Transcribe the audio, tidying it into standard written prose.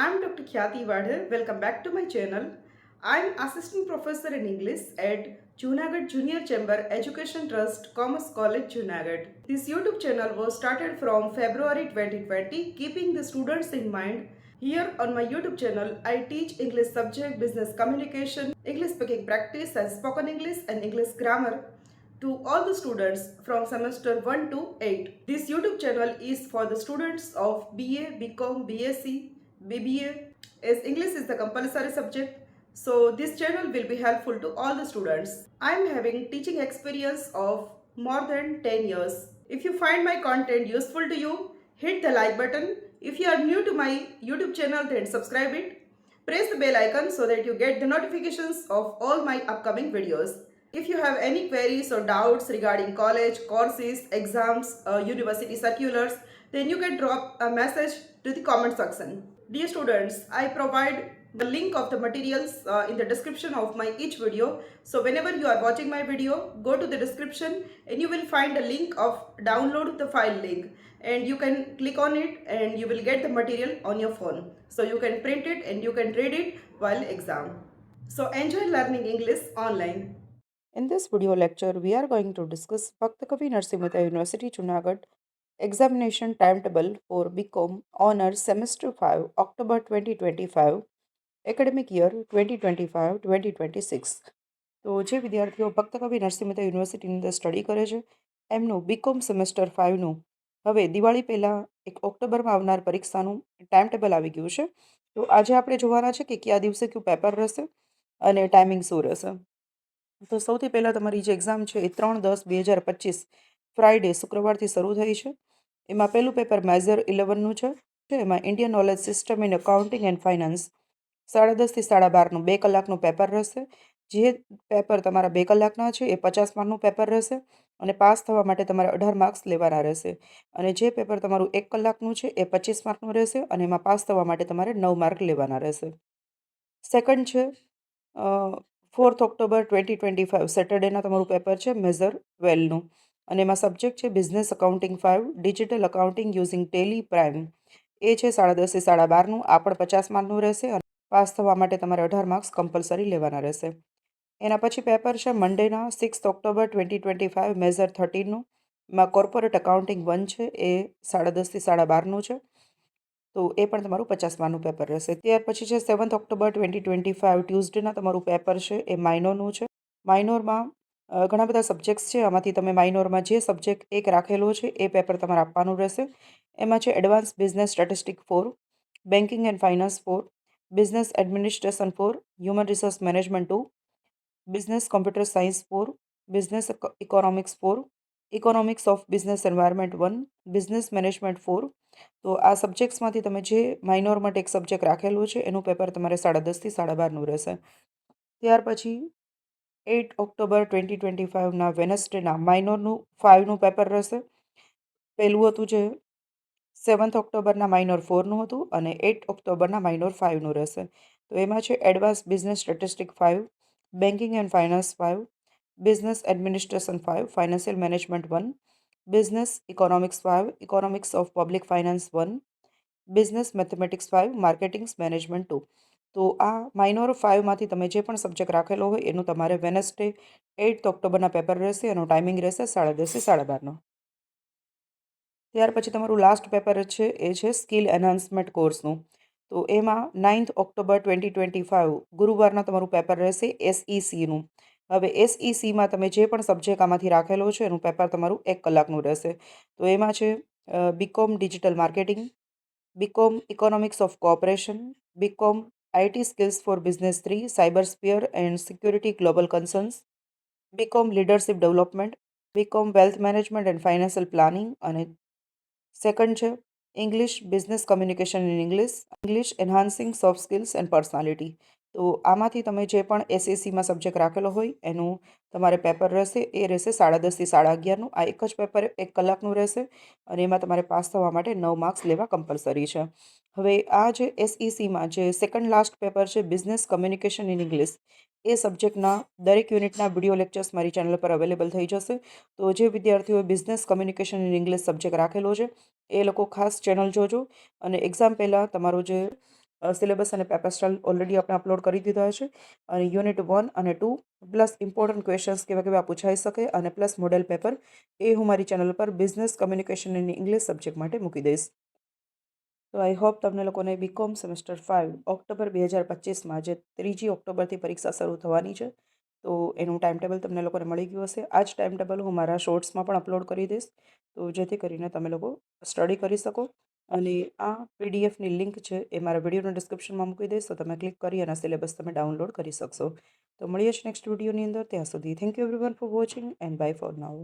I'm Dr. Khyati Wadhar. Welcome back to my channel. I'm Assistant Professor in English at Junagadh Junior Chamber Education Trust, Commerce College, Junagadh. This YouTube channel was started from February 2020, keeping the students in mind. Here on my YouTube channel, I teach English subject, business communication, English speaking practice and spoken English and English grammar to all the students from semester 1 to 8. This YouTube channel is for the students of BA, BCom, BSc, BBA as English is the compulsory subject. So this channel will be helpful to all the students. I am having teaching experience of more than 10 years. If you find my content useful to you, hit the like button. If you are new to my YouTube channel, then subscribe it. Press the bell icon so that you get the notifications of all my upcoming videos. If you have any queries or doubts regarding college, courses, exams, university circulars, then you can drop a message to the comment section. Dear students, I provide the link of the materials in the description of my each video. So whenever you are watching my video, go to the description and you will find a link of download the file link, and you can click on it and you will get the material on your phone. So you can print it and you can read it while exam. So enjoy learning English online. In this video lecture, we are going to discuss Bhakta Kavi Narasimha Mehta University, Junagadh examination timetable for BCom Honours Semester 5, October 2025, academic year 2025-2026. તો જે વિદ્યાર્થીઓ ભક્ત કવિ નરસિંહ મહેતા યુનિવર્સિટીની અંદર study કરે છે એમનું બીકોમ સેમેસ્ટર 5નું હવે દિવાળી પહેલાં એક ઓક્ટોબરમાં આવનાર પરીક્ષાનું ટાઈમ ટેબલ આવી ગયું છે. તો આજે આપણે જોવાના છે કે કયા દિવસે કયું પેપર રહેશે અને ટાઈમિંગ શું રહેશે. તો સૌથી પહેલાં તમારી જે એક્ઝામ છે એ 3/10/2025 ફ્રાઈડે શુક્રવારથી શરૂ થઈ છે. એમાં પહેલું પેપર મેજર 11નું છે. એમાં Indian knowledge system in accounting and finance 10:30 થી 12:30નું 2 કલાકનું પેપર રહેશે. જે પેપર તમારા 2 કલાકના છે એ 50 માર્કનું પેપર રહેશે અને પાસ થવા માટે તમારે 18 માર્ક્સ લેવાના રહેશે. અને જે પેપર તમારું 1 કલાકનું છે એ 25 માર્કનું રહેશે અને એમાં પાસ થવા માટે તમારે 9 માર્ક લેવાના રહેશે. સેકન્ડ છે 4 ઓક્ટોબર 2025 સેટરડેના તમારું પેપર છે મેજર 12નું અને એમાં સબ્જેક્ટ છે business accounting 5 digital accounting using Tally Prime. એ છે 10:30 થી 12:30નું. આ પણ 50 માર્કનું રહેશે અને પાસ થવા માટે તમારે 18 માર્ક્સ કમ્પલસરી લેવાના રહેશે. એના પછી પેપર છે મંડેના 6 ઓક્ટોબર 2025 મેજર 13નું. એમાં કોર્પોરેટ અકાઉન્ટિંગ 1 છે એ 10:30 થી 12:30નું છે. તો એ પણ તમારું 50 માર્કનું પેપર રહેશે. ત્યાર પછી છે 7 ઓક્ટોબર 2025 ટ્યુઝડેના તમારું પેપર છે એ માઇનોરનું છે. માઇનોરમાં ઘણા બધા સબ્જેક્ટ્સ છે. આમાંથી તમે માઇનોરમાં જે સબ્જેક્ટ એક રાખેલો છે એ પેપર તમારે આપવાનું રહેશે. એમાં છે advance business statistic 4, banking and finance 4, business administration 4, human resource management 2, business computer science 4, business economics 4, economics of business environment 1, business management 4. તો આ સબ્જેક્ટ્સમાંથી તમે જે માઇનોર માટે એક સબ્જેક્ટ રાખેલું છે એનું પેપર તમારે 10:30 થી 12:30નું રહેશે. ત્યાર પછી 8 ઓક્ટોબર 2025ના વેનસડેના માઇનોરનું 5નું પેપર રહેશે. પહેલું હતું જે 7 ઓક્ટોબરના માઇનોર 4નું હતું અને 8 ઓક્ટોબરના માઇનોર 5નું રહેશે. તો એમાં છે advance business statistic 5, banking and finance 5, business administration 5, financial management 1, business economics 5, economics of public finance 1, business mathematics 5, marketing management 2. તો આ માઇનોર 5માંથી તમે જે પણ સબ્જેક્ટ રાખેલો હોય એનું તમારે વેનસડે 8 ઓક્ટોબરના પેપર રહેશે. એનો ટાઈમિંગ રહેશે 10:30 થી 12:30નો. ત્યાર પછી તમારું લાસ્ટ પેપર છે એ છે સ્કિલ એન્હાન્સમેન્ટ કોર્સનું. તો એમાં 9 ઓક્ટોબર 2025 ગુરુવારના તમારું પેપર રહેશે SECનું. હવે SECમાં તમે જે પણ સબ્જેક્ટ આમાંથી રાખેલો છે એનું પેપર તમારું 1 કલાકનું રહેશે. તો એમાં છે BCom digital marketing, BCom economics of cooperation, BCom IT skills for business 3, cyber sphere and security global concerns, BCom leadership development, BCom wealth management and financial planning અને સેકન્ડ છે English business communication in English enhancing soft skills and personality. તો આમાંથી તમે જે પણ SECમાં subject રાખેલો હોય એનું તમારે પેપર રહેશે એ રહેશે 10:30 થી 11:30નું. આ એક જ પેપર 1 કલાકનું રહેશે અને એમાં તમારે પાસ થવા માટે 9 માર્ક્સ લેવા કમ્પલસરી છે. હવે આ જે SECમાં જે સેકન્ડ લાસ્ટ પેપર છે બિઝનેસ કમ્યુનિકેશન ઇન ઇંગ્લિશ, એ સબ્જેક્ટના દરેક યુનિટના વિડીયો લેક્ચર્સ મારી ચેનલ પર અવેલેબલ થઈ જશે. તો જે વિદ્યાર્થીઓએ business communication in English subject રાખેલો છે એ લોકો ખાસ ચેનલ જોજો અને એક્ઝામ પહેલાં તમારો જે સિલેબસ અને પેપર સ્ટાઇલ ઓલરેડી આપણે અપલોડ કરી દીધા છે અને યુનિટ 1 અને 2 પ્લસ ઇમ્પોર્ટન્ટ ક્વેશ્ચન્સ કેવા કેવા પૂછાઈ શકે અને પ્લસ મોડેલ પેપર એ હું મારી ચેનલ પર બિઝનેસ કમ્યુનિકેશન અને ઇંગ્લિશ સબ્જેક્ટ માટે મૂકી દઈશ. તો આઈ હોપ તમને લોકોને બીકોમ સેમેસ્ટર 5 ઓક્ટોબર 2025માં જે 3 ઓક્ટોબરથી પરીક્ષા શરૂ થવાની છે તો એનું ટાઈમ ટેબલ તમને લોકોને મળી ગયું હશે. આ જ ટાઈમ ટેબલ હું મારા શોર્ટ્સમાં પણ અપલોડ કરી દઈશ તો જેથી કરીને તમે લોકો સ્ટડી કરી શકો. અને આ પીડીએફની લિંક છે એ મારા વિડીયોના ડિસ્ક્રિપ્શનમાં મૂકી દઈશ તો તમે ક્લિક કરી અને સિલેબસ તમે ડાઉનલોડ કરી શકશો. તો મળીએ જ નેક્સ્ટ વિડીયોની અંદર. ત્યાં સુધી thank you everyone for watching and bye for now.